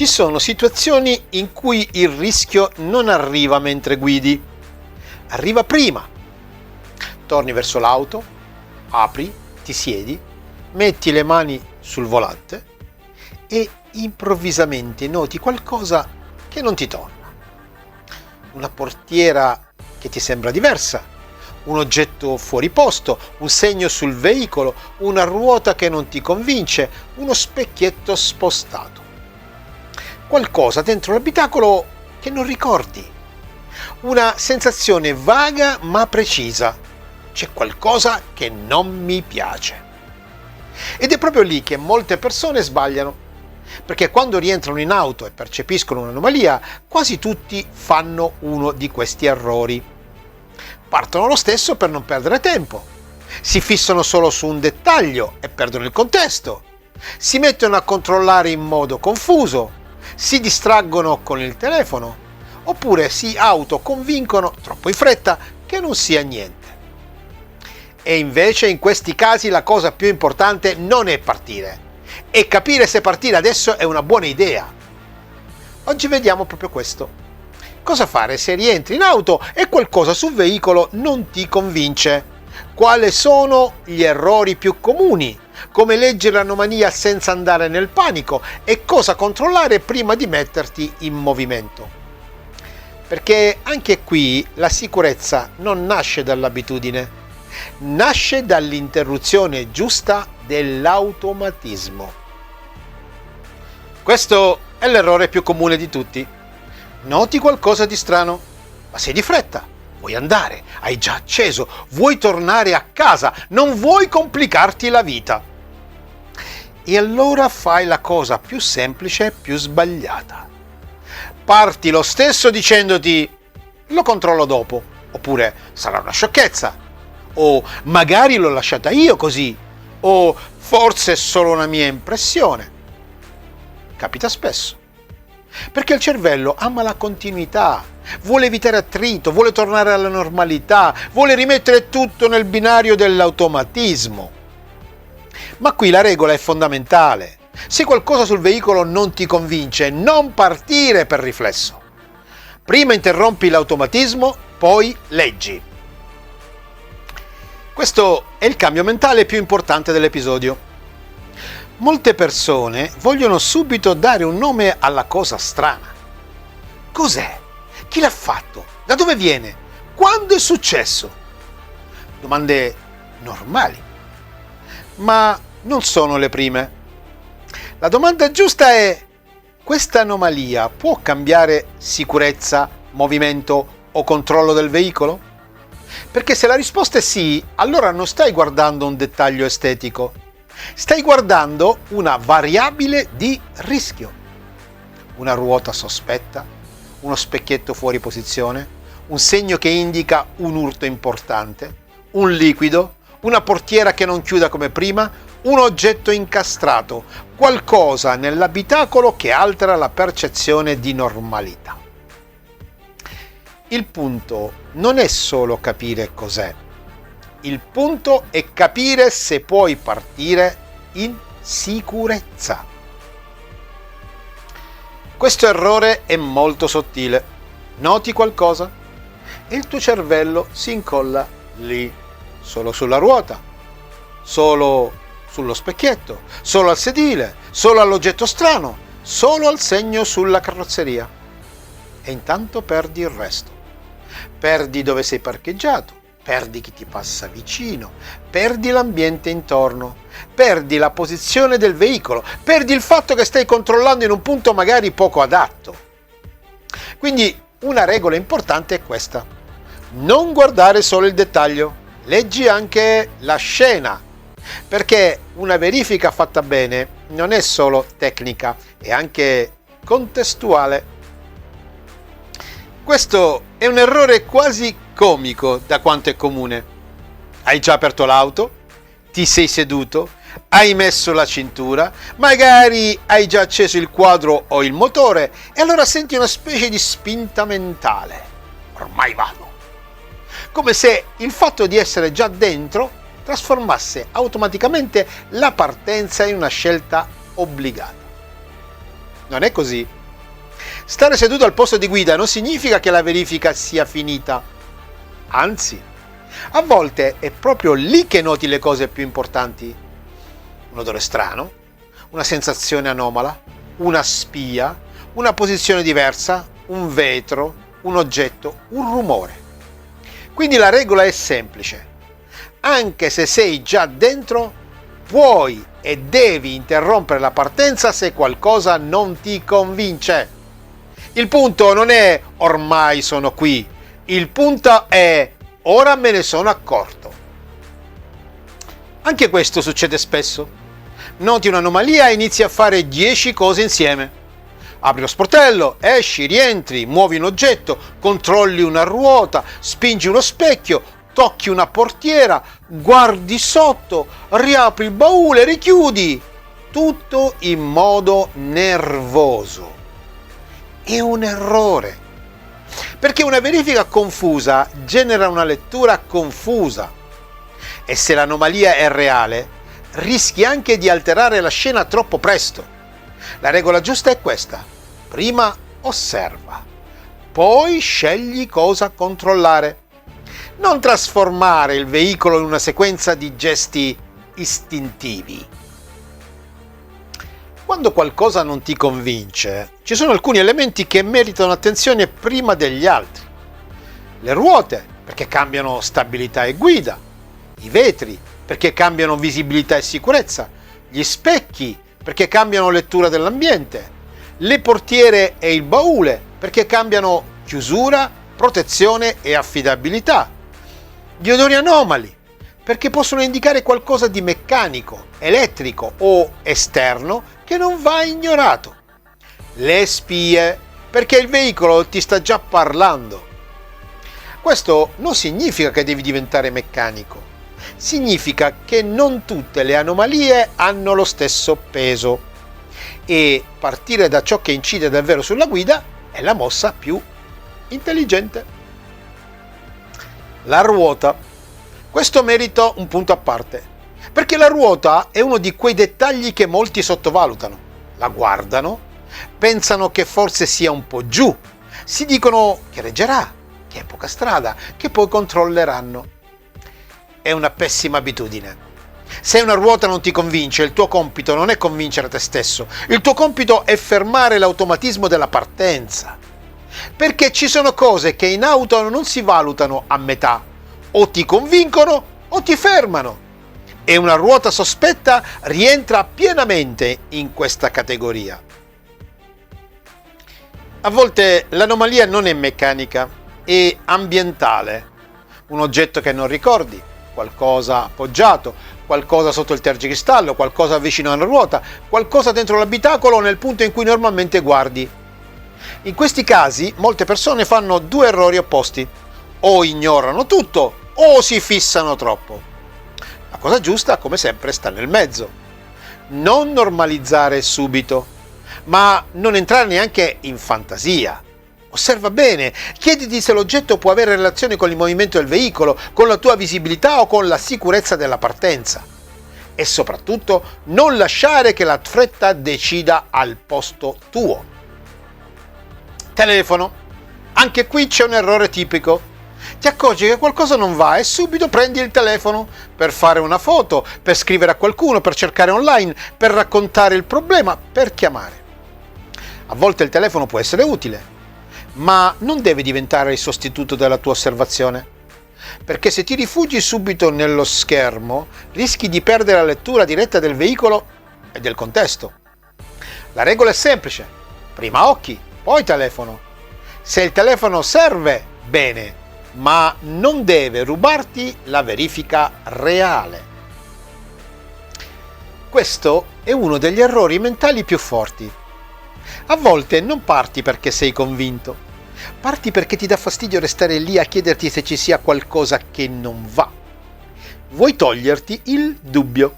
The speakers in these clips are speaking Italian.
Ci sono situazioni in cui il rischio non arriva mentre guidi, arriva prima. Torni verso l'auto, apri, ti siedi, metti le mani sul volante e improvvisamente noti qualcosa che non ti torna. Una portiera che ti sembra diversa, un oggetto fuori posto, un segno sul veicolo, una ruota che non ti convince, uno specchietto spostato. Qualcosa dentro l'abitacolo che non ricordi. Una sensazione vaga ma precisa. C'è qualcosa che non mi piace. Ed è proprio lì che molte persone sbagliano. Perché quando rientrano in auto e percepiscono un'anomalia, quasi tutti fanno uno di questi errori. Partono lo stesso per non perdere tempo. Si fissano solo su un dettaglio e perdono il contesto. Si mettono a controllare in modo confuso. Si distraggono con il telefono. Oppure si autoconvincono troppo in fretta che non sia niente. E invece in questi casi la cosa più importante non è partire. E capire se partire adesso è una buona idea. Oggi vediamo proprio questo. Cosa fare se rientri in auto e qualcosa sul veicolo non ti convince? Quali sono gli errori più comuni? Come leggere l'anomalia senza andare nel panico? E cosa controllare prima di metterti in movimento? Perché anche qui la sicurezza non nasce dall'abitudine, nasce dall'interruzione giusta dell'automatismo. Questo è l'errore più comune di tutti. Noti qualcosa di strano, ma sei di fretta, vuoi andare, hai già acceso, vuoi tornare a casa, non vuoi complicarti la vita. E allora fai la cosa più semplice e più sbagliata. Parti lo stesso dicendoti lo controllo dopo, oppure sarà una sciocchezza, o magari l'ho lasciata io così, o forse è solo una mia impressione. Capita spesso. Perché il cervello ama la continuità, vuole evitare attrito, vuole tornare alla normalità, vuole rimettere tutto nel binario dell'automatismo. Ma qui la regola è fondamentale. Se qualcosa sul veicolo non ti convince, non partire per riflesso. Prima interrompi l'automatismo, poi leggi. Questo è il cambio mentale più importante dell'episodio. Molte persone vogliono subito dare un nome alla cosa strana. Cos'è? Chi l'ha fatto? Da dove viene? Quando è successo? Domande normali, ma non sono le prime. La domanda giusta è: questa anomalia può cambiare sicurezza, movimento o controllo del veicolo? Perché se la risposta è sì, allora non stai guardando un dettaglio estetico. Stai guardando una variabile di rischio. Una ruota sospetta, uno specchietto fuori posizione, un segno che indica un urto importante, un liquido, una portiera che non chiuda come prima, un oggetto incastrato, qualcosa nell'abitacolo che altera la percezione di normalità. Il punto non è solo capire cos'è. Il punto è capire se puoi partire in sicurezza. Questo errore è molto sottile. Noti qualcosa? E il tuo cervello si incolla lì, solo sulla ruota, solo sullo specchietto, solo al sedile, solo all'oggetto strano, solo al segno sulla carrozzeria. E intanto perdi il resto. Perdi dove sei parcheggiato. Perdi chi ti passa vicino, perdi l'ambiente intorno, perdi la posizione del veicolo, perdi il fatto che stai controllando in un punto magari poco adatto. Quindi una regola importante è questa: non guardare solo il dettaglio, leggi anche la scena, perché una verifica fatta bene non è solo tecnica, è anche contestuale. Questo è un errore quasi comico da quanto è comune. Hai già aperto l'auto, ti sei seduto, hai messo la cintura, magari hai già acceso il quadro o il motore e allora senti una specie di spinta mentale. Ormai vado. Come se il fatto di essere già dentro trasformasse automaticamente la partenza in una scelta obbligata. Non è così. Stare seduto al posto di guida non significa che la verifica sia finita. Anzi, a volte è proprio lì che noti le cose più importanti. Un odore strano, una sensazione anomala, una spia, una posizione diversa, un vetro, un oggetto, un rumore. Quindi la regola è semplice. Anche se sei già dentro, puoi e devi interrompere la partenza se qualcosa non ti convince. Il punto non è ormai sono qui, il punto è ora me ne sono accorto. Anche questo succede spesso. Noti un'anomalia e inizi a fare 10 cose insieme. Apri lo sportello, esci, rientri, muovi un oggetto, controlli una ruota, spingi uno specchio, tocchi una portiera, guardi sotto, riapri il baule, richiudi. Tutto in modo nervoso. È un errore, perché una verifica confusa genera una lettura confusa e se l'anomalia è reale rischi anche di alterare la scena troppo presto. La regola giusta è questa: prima osserva, poi scegli cosa controllare. Non trasformare il veicolo in una sequenza di gesti istintivi. Quando qualcosa non ti convince, ci sono alcuni elementi che meritano attenzione prima degli altri. Le ruote, perché cambiano stabilità e guida. I vetri, perché cambiano visibilità e sicurezza. Gli specchi, perché cambiano lettura dell'ambiente. Le portiere e il baule, perché cambiano chiusura, protezione e affidabilità. Gli odori anomali, perché possono indicare qualcosa di meccanico, elettrico o esterno che non va ignorato. Le spie, perché il veicolo ti sta già parlando. Questo non significa che devi diventare meccanico, significa che non tutte le anomalie hanno lo stesso peso e partire da ciò che incide davvero sulla guida è la mossa più intelligente. La ruota. Questo merita un punto a parte, perché la ruota è uno di quei dettagli che molti sottovalutano. La guardano, pensano che forse sia un po' giù, si dicono che reggerà, che è poca strada, che poi controlleranno. È una pessima abitudine. Se una ruota non ti convince, il tuo compito non è convincere te stesso, il tuo compito è fermare l'automatismo della partenza. Perché ci sono cose che in auto non si valutano a metà, o ti convincono o ti fermano. E una ruota sospetta rientra pienamente in questa categoria. A volte l'anomalia non è meccanica, è ambientale. Un oggetto che non ricordi, qualcosa appoggiato, qualcosa sotto il tergicristallo, qualcosa vicino alla ruota, qualcosa dentro l'abitacolo o nel punto in cui normalmente guardi. In questi casi molte persone fanno due errori opposti: o ignorano tutto o si fissano troppo. La cosa giusta, come sempre, sta nel mezzo. Non normalizzare subito, ma non entrare neanche in fantasia. Osserva bene, chiediti se l'oggetto può avere relazione con il movimento del veicolo, con la tua visibilità o con la sicurezza della partenza. E soprattutto non lasciare che la fretta decida al posto tuo. Telefono. Anche qui c'è un errore tipico. Ti accorgi che qualcosa non va e subito prendi il telefono per fare una foto, per scrivere a qualcuno, per cercare online, per raccontare il problema, per chiamare. A volte il telefono può essere utile, ma non deve diventare il sostituto della tua osservazione, perché se ti rifugi subito nello schermo rischi di perdere la lettura diretta del veicolo e del contesto. La regola è semplice: prima occhi, poi telefono. Se il telefono serve, bene, ma non deve rubarti la verifica reale. Questo è uno degli errori mentali più forti. A volte non parti perché sei convinto, parti perché ti dà fastidio restare lì a chiederti se ci sia qualcosa che non va. Vuoi toglierti il dubbio,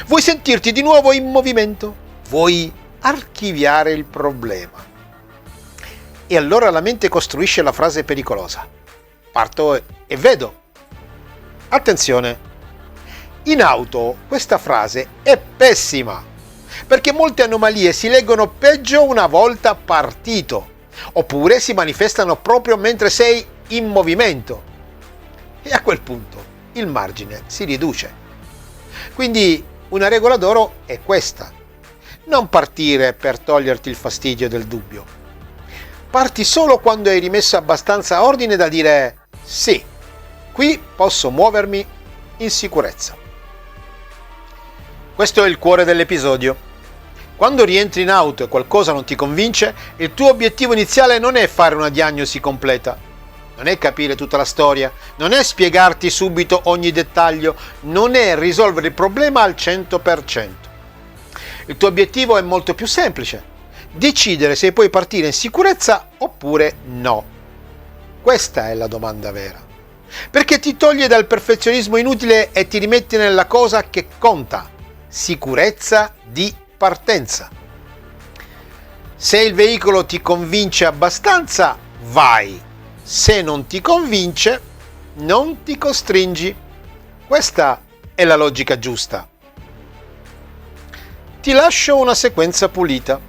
vuoi sentirti di nuovo in movimento, vuoi archiviare il problema. E allora la mente costruisce la frase pericolosa: parto e vedo. Attenzione, in auto questa frase è pessima, perché molte anomalie si leggono peggio una volta partito, oppure si manifestano proprio mentre sei in movimento, e a quel punto il margine si riduce. Quindi una regola d'oro è questa: non partire per toglierti il fastidio del dubbio. Parti solo quando hai rimesso abbastanza ordine da dire sì, qui posso muovermi in sicurezza. Questo è il cuore dell'episodio. Quando rientri in auto e qualcosa non ti convince, il tuo obiettivo iniziale non è fare una diagnosi completa, non è capire tutta la storia, non è spiegarti subito ogni dettaglio, non è risolvere il problema al 100%. Il tuo obiettivo è molto più semplice: decidere se puoi partire in sicurezza oppure no. Questa è la domanda vera, perché ti toglie dal perfezionismo inutile e ti rimette nella cosa che conta: sicurezza di partenza. Se il veicolo ti convince abbastanza, vai. Se non ti convince, non ti costringi. Questa è la logica giusta. Ti lascio una sequenza pulita.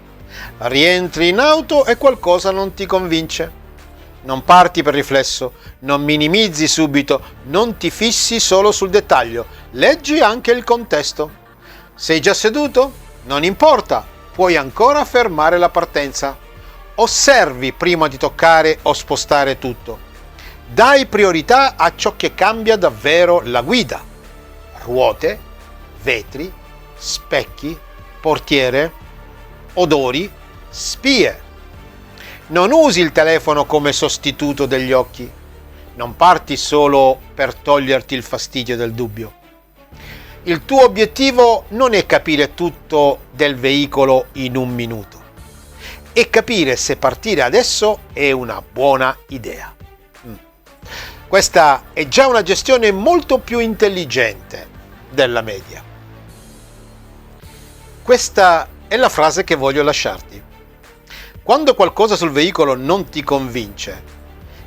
Rientri in auto e qualcosa non ti convince. Non parti per riflesso, non minimizzi subito, non ti fissi solo sul dettaglio, leggi anche il contesto. Sei già seduto? Non importa, puoi ancora fermare la partenza. Osservi prima di toccare o spostare tutto. Dai priorità a ciò che cambia davvero la guida: ruote, vetri, specchi, portiere, odori, spie. Non usi il telefono come sostituto degli occhi. Non parti solo per toglierti il fastidio del dubbio. Il tuo obiettivo non è capire tutto del veicolo in un minuto. È capire se partire adesso è una buona idea. Questa è già una gestione molto più intelligente della media. Questa è la frase che voglio lasciarti. Quando qualcosa sul veicolo non ti convince,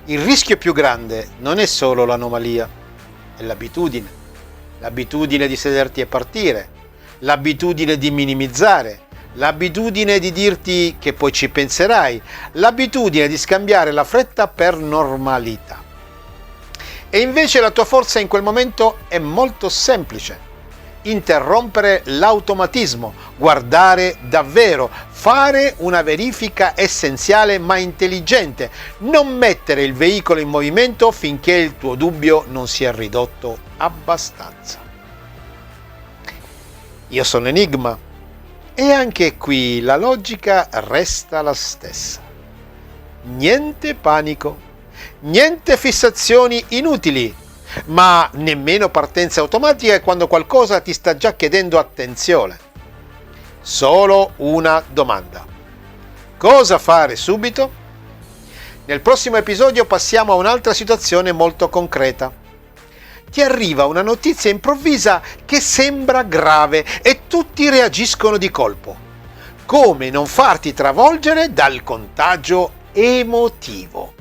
il rischio più grande non è solo l'anomalia, è l'abitudine. L'abitudine di sederti e partire, l'abitudine di minimizzare, l'abitudine di dirti che poi ci penserai, l'abitudine di scambiare la fretta per normalità. E invece la tua forza in quel momento è molto semplice: interrompere l'automatismo, guardare davvero, fare una verifica essenziale ma intelligente, non mettere il veicolo in movimento finché il tuo dubbio non si è ridotto abbastanza. Io sono Enigma e anche qui la logica resta la stessa. Niente panico, niente fissazioni inutili, ma nemmeno partenze automatiche quando qualcosa ti sta già chiedendo attenzione. Solo una domanda: cosa fare subito? Nel prossimo episodio passiamo a un'altra situazione molto concreta. Ti arriva una notizia improvvisa che sembra grave e tutti reagiscono di colpo. Come non farti travolgere dal contagio emotivo?